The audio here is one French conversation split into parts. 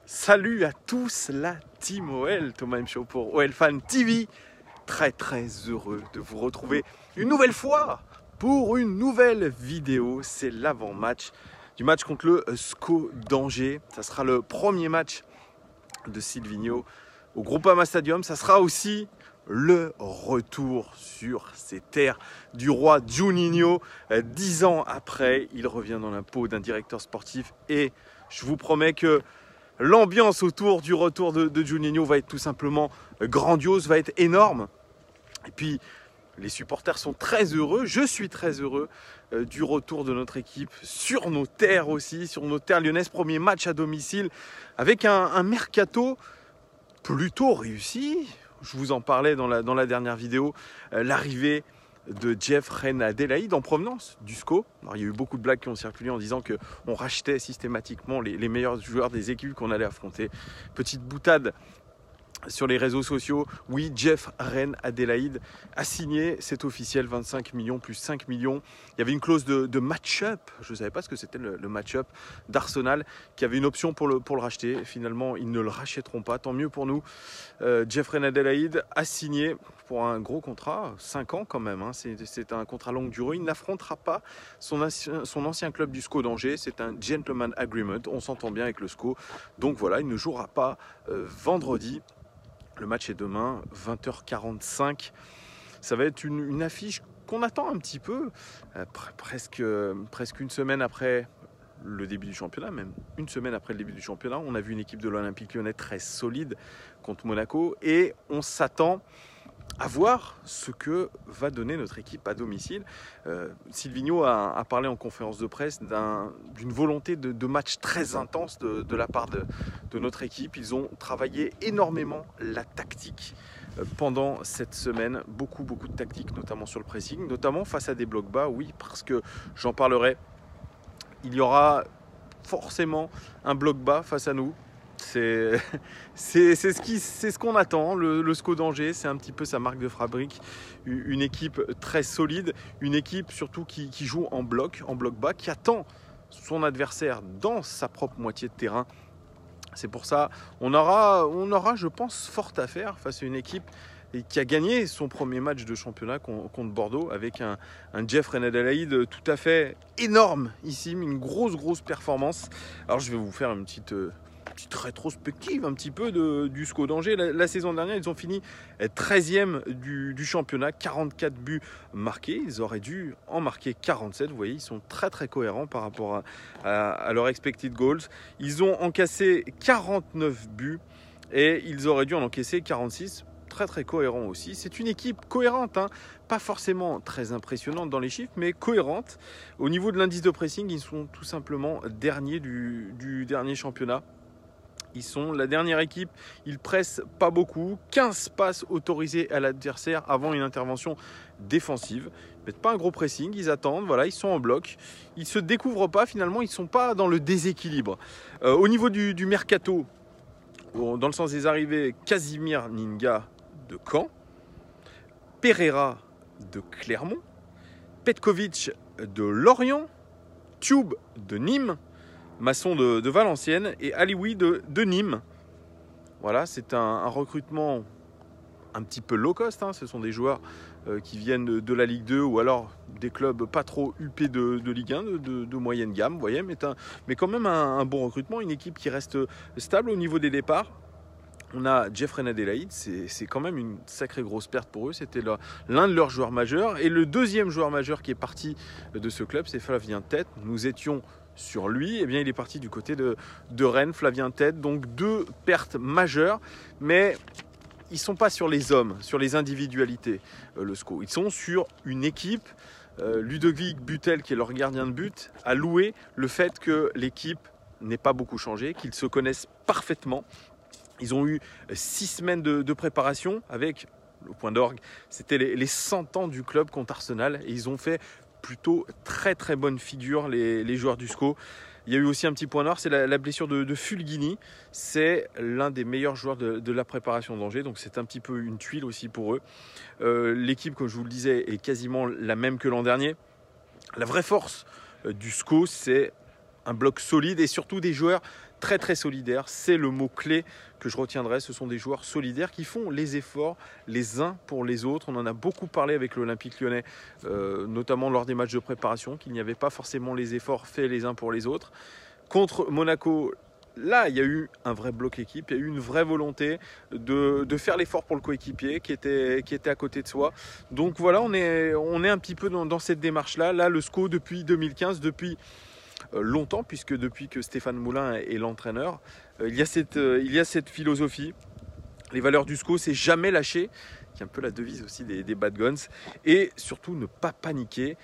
Salut à tous la team OL, Thomas M. Show pour OL Fan TV. Très heureux de vous retrouver une nouvelle fois pour une nouvelle vidéo. C'est l'avant-match du match contre le SCO d'Angers. Ça sera le premier match de Silvino au Groupama Stadium. Ça sera aussi le retour sur ces terres du roi Juninho. 10 ans après, il revient dans la peau d'un directeur sportif et je vous promets que l'ambiance autour du retour de Juninho va être tout simplement grandiose, va être énorme. Et puis, les supporters sont très heureux, je suis très heureux du retour de notre équipe sur nos terres aussi, sur nos terres lyonnaises. Premier match à domicile avec un mercato plutôt réussi. Je vous en parlais dans la dernière vidéo, l'arrivée de Jeff Reine Adélaïde en provenance du SCO. Alors, il y a eu beaucoup de blagues qui ont circulé en disant qu'on rachetait systématiquement les meilleurs joueurs des équipes qu'on allait affronter. Petite boutade sur les réseaux sociaux. Oui, Jeff Reine Adélaïde a signé, c'est officiel, 25 millions plus 5 millions. Il y avait une clause de match-up. Je ne savais pas ce que c'était le match-up d'Arsenal qui avait une option pour le racheter. Finalement, ils ne le rachèteront pas. Tant mieux pour nous. Jeff Reine Adélaïde a signé pour un gros contrat, 5 ans quand même. Hein. C'est un contrat longue durée. Il n'affrontera pas son ancien club du SCO d'Angers. C'est un gentleman agreement. On s'entend bien avec le SCO. Donc voilà, il ne jouera pas vendredi. Le match est demain, 20h45. Ça va être une affiche qu'on attend un petit peu, presque une semaine après le début du championnat, même une semaine après le début du championnat. On a vu une équipe de l'Olympique Lyonnais très solide contre Monaco et on s'attend à voir ce que va donner notre équipe à domicile. Silvino a parlé en conférence de presse d'une volonté de match très intense de la part de notre équipe. Ils ont travaillé énormément la tactique pendant cette semaine. Beaucoup de tactique, notamment sur le pressing, notamment face à des blocs bas. Oui, parce que j'en parlerai. Il y aura forcément un bloc bas face à nous. C'est ce qu'on attend. Le SCO d'Angers, c'est un petit peu sa marque de fabrique. Une équipe très solide, une équipe surtout qui joue en bloc bas, qui attend son adversaire dans sa propre moitié de terrain. C'est pour ça on aura, je pense, fort à faire face à une équipe qui a gagné son premier match de championnat contre Bordeaux avec un Jeff Reine Adélaïde tout à fait énorme ici, une grosse performance. Alors je vais vous faire une petite rétrospective un petit peu du SCO d'Angers. La saison dernière, ils ont fini 13e du championnat, 44 buts marqués. Ils auraient dû en marquer 47. Vous voyez, ils sont très cohérents par rapport à leur expected goals. Ils ont encaissé 49 buts et ils auraient dû en encaisser 46. Très cohérent aussi. C'est une équipe cohérente, hein. Pas forcément très impressionnante dans les chiffres, mais cohérente. Au niveau de l'indice de pressing, ils sont tout simplement derniers du dernier championnat. Ils sont la dernière équipe, ils pressent pas beaucoup, 15 passes autorisées à l'adversaire avant une intervention défensive. Ils mettent pas un gros pressing, ils attendent, voilà, ils sont en bloc. Ils se découvrent pas finalement, ils sont pas dans le déséquilibre. Au niveau du mercato, dans le sens des arrivées, Casimir Ninga de Caen, Pereira de Clermont, Petkovic de Lorient, Tube de Nîmes, Masson de Valenciennes et Alioui de Nîmes. Voilà, c'est un recrutement un petit peu low cost. Hein. Ce sont des joueurs qui viennent de la Ligue 2 ou alors des clubs pas trop huppés de Ligue 1, de moyenne gamme, vous voyez, mais quand même un bon recrutement, une équipe qui reste stable au niveau des départs. On a Jeff Reine Adélaïde, c'est quand même une sacrée grosse perte pour eux. C'était l'un de leurs joueurs majeurs. Et le deuxième joueur majeur qui est parti de ce club, c'est Flavien Tête. Nous étions sur lui. Eh bien, il est parti du côté de Rennes, Flavien Tête. Donc, 2 pertes majeures. Mais ils ne sont pas sur les hommes, sur les individualités, le SCO. Ils sont sur une équipe. Ludovic Butel, qui est leur gardien de but, a loué le fait que l'équipe n'ait pas beaucoup changé, qu'ils se connaissent parfaitement. Ils ont eu 6 semaines de préparation avec le point d'orgue. C'était les 100 ans du club contre Arsenal. Et ils ont fait plutôt très bonne figure, les joueurs du SCO. Il y a eu aussi un petit point noir, c'est la blessure de Fulghini. C'est l'un des meilleurs joueurs de la préparation d'Angers. Donc c'est un petit peu une tuile aussi pour eux. L'équipe, comme je vous le disais, est quasiment la même que l'an dernier. La vraie force du SCO, c'est un bloc solide et surtout des joueurs très très solidaires. C'est le mot-clé que je retiendrai. Ce sont des joueurs solidaires qui font les efforts les uns pour les autres. On en a beaucoup parlé avec l'Olympique Lyonnais, notamment lors des matchs de préparation, qu'il n'y avait pas forcément les efforts faits les uns pour les autres. Contre Monaco, là, il y a eu un vrai bloc équipe, il y a eu une vraie volonté de faire l'effort pour le coéquipier qui était à côté de soi. Donc voilà, on est un petit peu dans cette démarche-là. Là, le SCO depuis 2015, depuis longtemps, puisque depuis que Stéphane Moulin est l'entraîneur, il y a cette philosophie. Les valeurs du SCO, c'est jamais lâcher, qui est un peu la devise aussi des Bad Guns, et surtout ne pas paniquer.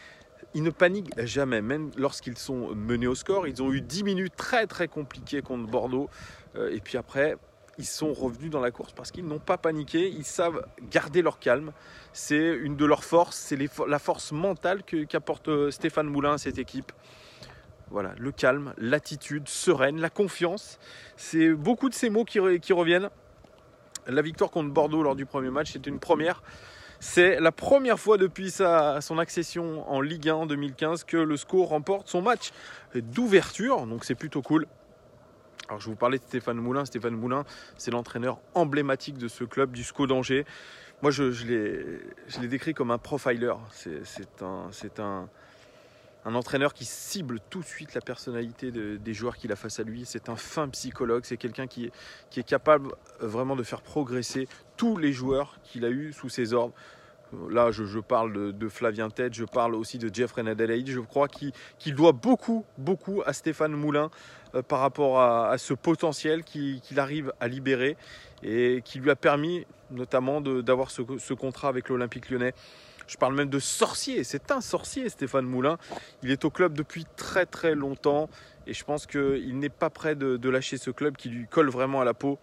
Ils ne paniquent jamais, même lorsqu'ils sont menés au score. Ils ont eu 10 minutes très très compliquées contre Bordeaux, et puis après ils sont revenus dans la course parce qu'ils n'ont pas paniqué. Ils savent garder leur calme, c'est une de leurs forces, c'est la force mentale qu'apporte Stéphane Moulin à cette équipe. Voilà, le calme, l'attitude sereine, la confiance, c'est beaucoup de ces mots qui reviennent. La victoire contre Bordeaux lors du premier match, c'était une première. C'est la première fois depuis son accession en Ligue 1 en 2015 que le SCO remporte son match d'ouverture, donc c'est plutôt cool. Alors je vous parlais de Stéphane Moulin. Stéphane Moulin, c'est l'entraîneur emblématique de ce club, du SCO d'Angers. Moi, je l'ai décrit comme un profiler. C'est un entraîneur qui cible tout de suite la personnalité des joueurs qu'il a face à lui. C'est un fin psychologue, c'est quelqu'un qui est capable vraiment de faire progresser tous les joueurs qu'il a eu sous ses ordres. Là, je parle de Flavien Tête, je parle aussi de Jeffrey Adelaide. Je crois qu'il doit beaucoup à Stéphane Moulin par rapport à ce potentiel qu'il arrive à libérer et qui lui a permis notamment d'avoir ce contrat avec l'Olympique Lyonnais. Je parle même de sorcier, c'est un sorcier Stéphane Moulin. Il est au club depuis très très longtemps et je pense qu'il n'est pas prêt de lâcher ce club qui lui colle vraiment à la peau.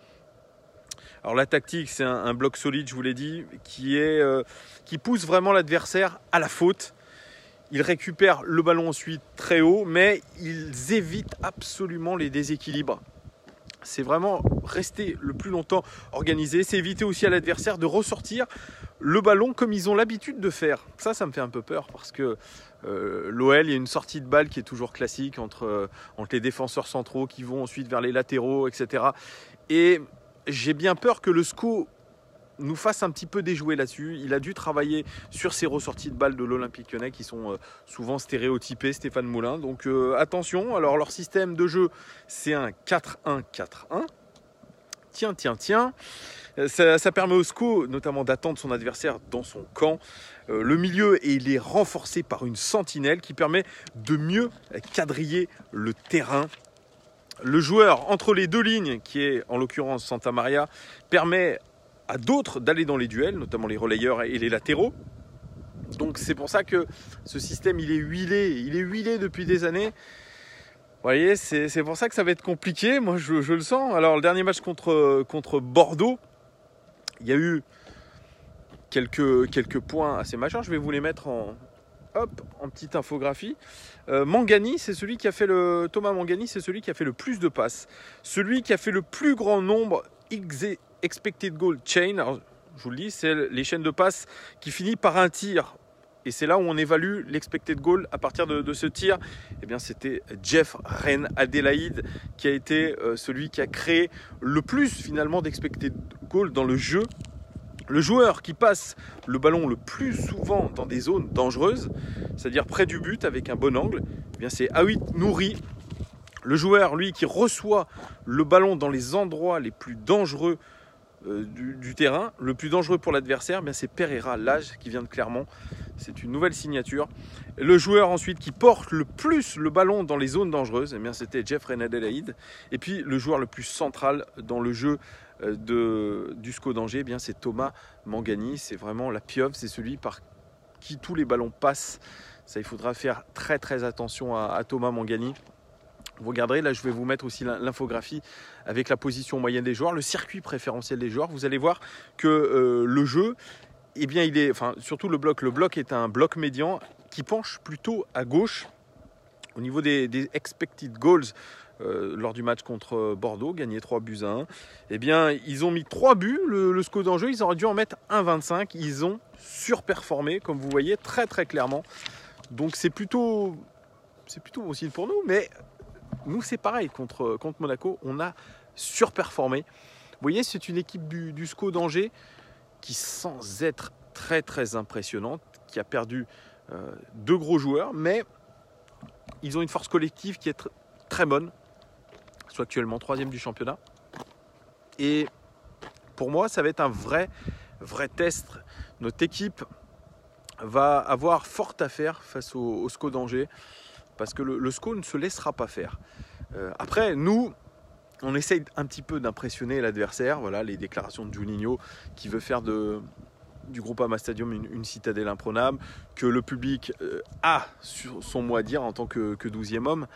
Alors la tactique, c'est un bloc solide, je vous l'ai dit, qui pousse vraiment l'adversaire à la faute. Ils récupèrent le ballon ensuite très haut, mais ils évitent absolument les déséquilibres. C'est vraiment rester le plus longtemps organisé. C'est éviter aussi à l'adversaire de ressortir le ballon comme ils ont l'habitude de faire. Ça me fait un peu peur parce que l'OL, il y a une sortie de balle qui est toujours classique entre les défenseurs centraux qui vont ensuite vers les latéraux, etc. Et j'ai bien peur que le SCO nous fasse un petit peu déjouer là-dessus. Il a dû travailler sur ces ressorties de balles de l'Olympique Lyonnais qui sont souvent stéréotypées, Stéphane Moulin. Donc attention, alors leur système de jeu, c'est un 4-1-4-1. Tiens. Ça permet au SCO notamment d'attendre son adversaire dans son camp. Le milieu, il est renforcé par une sentinelle qui permet de mieux quadriller le terrain. Le joueur entre les deux lignes, qui est en l'occurrence Santa Maria, permet à d'autres d'aller dans les duels, notamment les relayeurs et les latéraux. Donc c'est pour ça que ce système il est huilé depuis des années. Vous voyez, c'est pour ça que ça va être compliqué, moi je le sens. Alors le dernier match contre Bordeaux, il y a eu quelques points assez majeurs, je vais vous les mettre en petite infographie. Mangani, c'est celui qui a fait Thomas Mangani, c'est celui qui a fait le plus de passes, celui qui a fait le plus grand nombre expected goal chain. Alors, je vous le dis, c'est les chaînes de passes qui finissent par un tir. Et c'est là où on évalue l'expected goal à partir de ce tir. Eh bien, c'était Jeffrey Adelaide qui a été celui qui a créé le plus finalement d'expected goal dans le jeu. Le joueur qui passe le ballon le plus souvent dans des zones dangereuses, c'est-à-dire près du but avec un bon angle, eh bien c'est Awit Nouri. Le joueur, lui, qui reçoit le ballon dans les endroits les plus dangereux du terrain, le plus dangereux pour l'adversaire, c'est Pereira Lage qui vient de Clermont. C'est une nouvelle signature. Le joueur ensuite qui porte le plus le ballon dans les zones dangereuses, c'était Jeffrey Adelaide. Et puis le joueur le plus central dans le jeu du SCO d'Angers, c'est Thomas Mangani. C'est vraiment la pieuvre, c'est celui par qui tous les ballons passent. Ça, il faudra faire très très attention à Thomas Mangani. Vous regarderez, là je vais vous mettre aussi l'infographie avec la position moyenne des joueurs, le circuit préférentiel des joueurs. Vous allez voir que le jeu, surtout le bloc est un bloc médian qui penche plutôt à gauche. Au niveau des expected goals, lors du match contre Bordeaux, gagné 3-1, ils ont mis 3 buts, le SCO d'Angers, ils auraient dû en mettre 1,25. Ils ont surperformé, comme vous voyez, très très clairement. Donc c'est plutôt bon signe pour nous, mais nous c'est pareil, contre Monaco, on a surperformé. Vous voyez, c'est une équipe du SCO d'Angers qui, sans être très très impressionnante, qui a perdu 2 gros joueurs, mais ils ont une force collective qui est très bonne. Ils sont actuellement 3e du championnat. Et pour moi, ça va être un vrai test. Notre équipe va avoir fort à faire face au SCO d'Angers, parce que le SCO ne se laissera pas faire. Après, nous, on essaye un petit peu d'impressionner l'adversaire. Voilà, les déclarations de Juninho qui veut faire du Groupama Stadium une citadelle imprenable, que le public a son mot à dire en tant que 12e homme,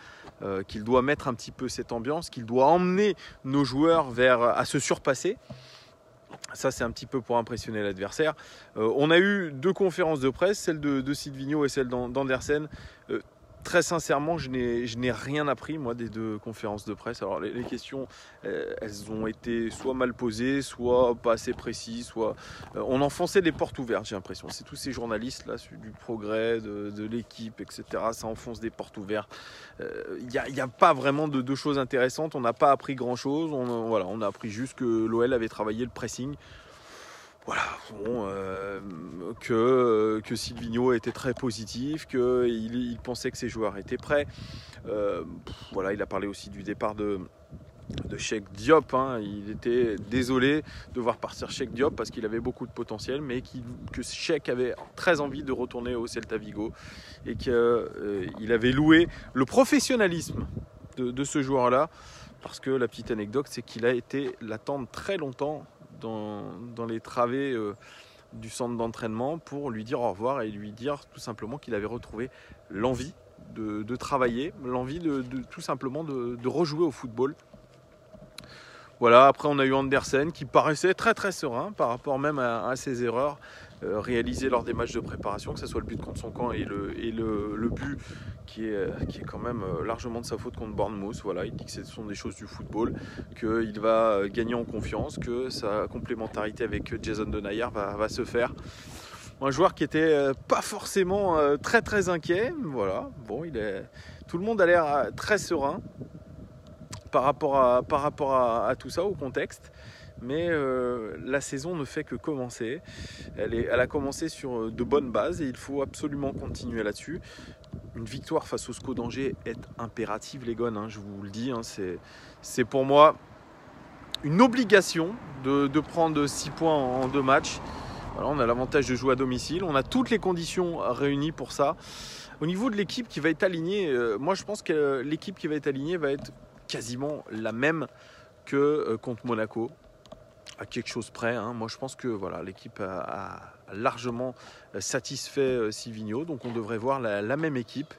qu'il doit mettre un petit peu cette ambiance, qu'il doit emmener nos joueurs à se surpasser. Ça, c'est un petit peu pour impressionner l'adversaire. On a eu 2 conférences de presse, celle de Silvino et celle d'Andersen. Très sincèrement, je n'ai rien appris, moi, des 2 conférences de presse. Alors, les questions, elles ont été soit mal posées, soit pas assez précises, soit... on enfonçait des portes ouvertes, j'ai l'impression. C'est tous ces journalistes-là, du Progrès, de l'équipe, etc. Ça enfonce des portes ouvertes. Il n'y a pas vraiment de choses intéressantes. On n'a pas appris grand-chose. On a appris juste que l'OL avait travaillé le pressing. Voilà, bon, que Silvino était très positif, qu'il pensait que ses joueurs étaient prêts. Voilà, il a parlé aussi du départ de Cheikh Diop. Hein. Il était désolé de voir partir Cheikh Diop parce qu'il avait beaucoup de potentiel, mais que Cheikh avait très envie de retourner au Celta Vigo et qu'il avait loué le professionnalisme de ce joueur-là, parce que la petite anecdote, c'est qu'il a été l'attendre très longtemps dans les travées du centre d'entraînement pour lui dire au revoir et lui dire tout simplement qu'il avait retrouvé l'envie de travailler, l'envie tout simplement de rejouer au football. Voilà, après on a eu Andersen qui paraissait très très serein par rapport même à ses erreurs réalisées lors des matchs de préparation, que ce soit le but contre son camp et le but qui est quand même largement de sa faute contre Bournemouth. Voilà, il dit que ce sont des choses du football, qu'il va gagner en confiance, que sa complémentarité avec Jason Denayer va se faire. Un joueur qui était pas forcément très très inquiet. Voilà, bon, tout le monde a l'air très serein par rapport à tout ça, au contexte. Mais la saison ne fait que commencer. Elle a commencé sur de bonnes bases et il faut absolument continuer là-dessus. Une victoire face au SCO d'Angers est impérative, les gars, hein, je vous le dis. Hein, c'est pour moi une obligation de prendre 6 points en 2 matchs. Voilà, on a l'avantage de jouer à domicile. On a toutes les conditions réunies pour ça. Au niveau de l'équipe qui va être alignée, moi je pense que l'équipe qui va être alignée va être quasiment la même que contre Monaco, à quelque chose près. Hein. Moi je pense que voilà, l'équipe a largement satisfait Silvino, donc on devrait voir la même équipe.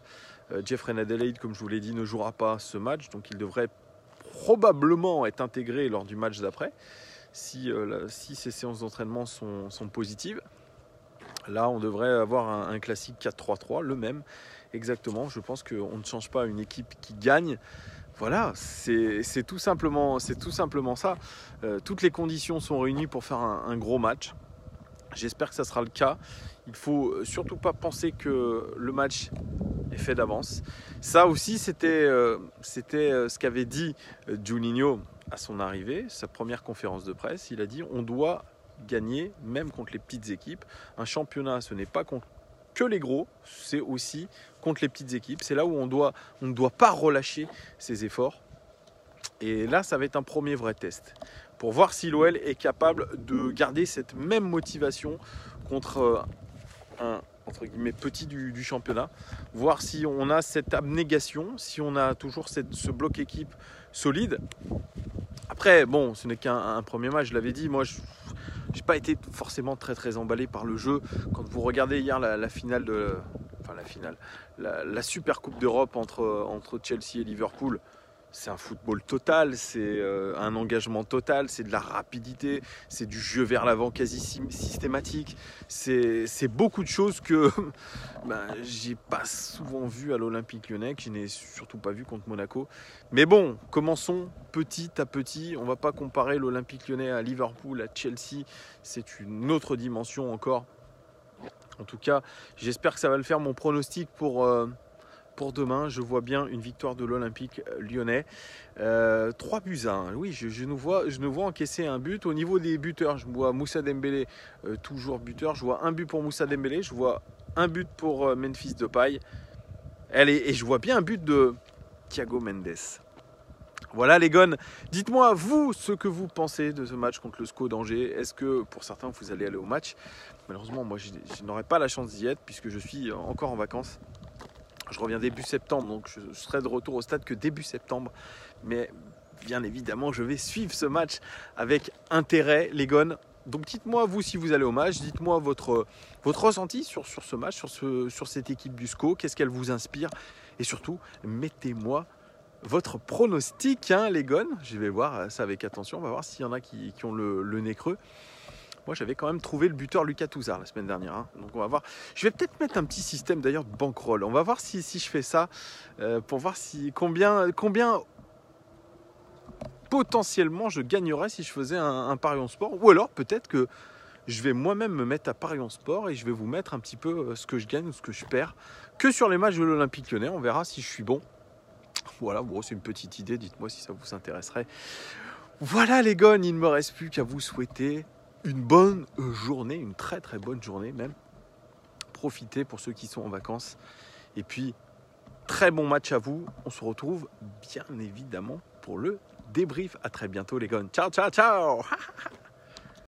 Jeffrey Adelaide, comme je vous l'ai dit, ne jouera pas ce match, donc il devrait probablement être intégré lors du match d'après, si ces séances d'entraînement sont positives. Là, on devrait avoir un classique 4-3-3, le même, exactement. Je pense qu'on ne change pas une équipe qui gagne. Voilà, c'est tout simplement ça. Toutes les conditions sont réunies pour faire un gros match. J'espère que ça sera le cas. Il ne faut surtout pas penser que le match est fait d'avance. Ça aussi, c'était ce qu'avait dit Juninho à son arrivée, sa première conférence de presse. Il a dit on doit gagner même contre les petites équipes. Un championnat, ce n'est pas contre que les gros, c'est aussi contre les petites équipes. C'est là où on ne doit pas relâcher ses efforts. Et là, ça va être un premier vrai test pour voir si l'OL est capable de garder cette même motivation contre un entre guillemets petit du championnat, voir si on a cette abnégation, si on a toujours ce bloc équipe solide. Après, bon, ce n'est qu'un premier match, je l'avais dit, moi je n'ai pas été forcément très très emballé par le jeu. Quand vous regardez hier la finale la Super Coupe d'Europe entre Chelsea et Liverpool, c'est un football total, c'est un engagement total, c'est de la rapidité, c'est du jeu vers l'avant quasi systématique. C'est beaucoup de choses que j'ai pas souvent vu à l'Olympique Lyonnais, que je n'ai surtout pas vu contre Monaco. Mais bon, commençons petit à petit. On ne va pas comparer l'Olympique Lyonnais à Liverpool, à Chelsea. C'est une autre dimension encore. En tout cas, j'espère que ça va le faire. Mon pronostic pour pour demain, je vois bien une victoire de l'Olympique lyonnais. 3-1. Oui, je nous vois encaisser un but. Au niveau des buteurs, je vois Moussa Dembélé toujours buteur. Je vois un but pour Moussa Dembélé. Je vois un but pour Memphis Depay. Et je vois bien un but de Thiago Mendes. Voilà les gones, dites-moi vous ce que vous pensez de ce match contre le SCO d'Angers. Est-ce que pour certains vous allez aller au match? Malheureusement moi je n'aurai pas la chance d'y être puisque je suis encore en vacances. Je reviens début septembre, donc je serai de retour au stade que début septembre. Mais bien évidemment je vais suivre ce match avec intérêt les gones. Donc dites-moi vous si vous allez au match, dites-moi votre ressenti sur ce match, sur cette équipe du SCO, qu'est-ce qu'elle vous inspire? Et surtout mettez-moi votre pronostic, hein, les gones. Je vais voir ça avec attention. On va voir s'il y en a qui ont le nez creux. Moi, j'avais quand même trouvé le buteur Lucas Touzard la semaine dernière. Hein. Donc, on va voir. Je vais peut-être mettre un petit système d'ailleurs de bankroll. On va voir si je fais ça pour voir combien potentiellement je gagnerais si je faisais un pari en sport. Ou alors, peut-être que je vais moi-même me mettre à pari en sport et je vais vous mettre un petit peu ce que je gagne ou ce que je perds que sur les matchs de l'Olympique lyonnais. On verra si je suis bon. Voilà, bon, c'est une petite idée, dites-moi si ça vous intéresserait. Voilà les gones, il ne me reste plus qu'à vous souhaiter une bonne journée, une très très bonne journée même. Profitez pour ceux qui sont en vacances. Et puis, très bon match à vous. On se retrouve bien évidemment pour le débrief. À très bientôt les gones. Ciao, ciao, ciao.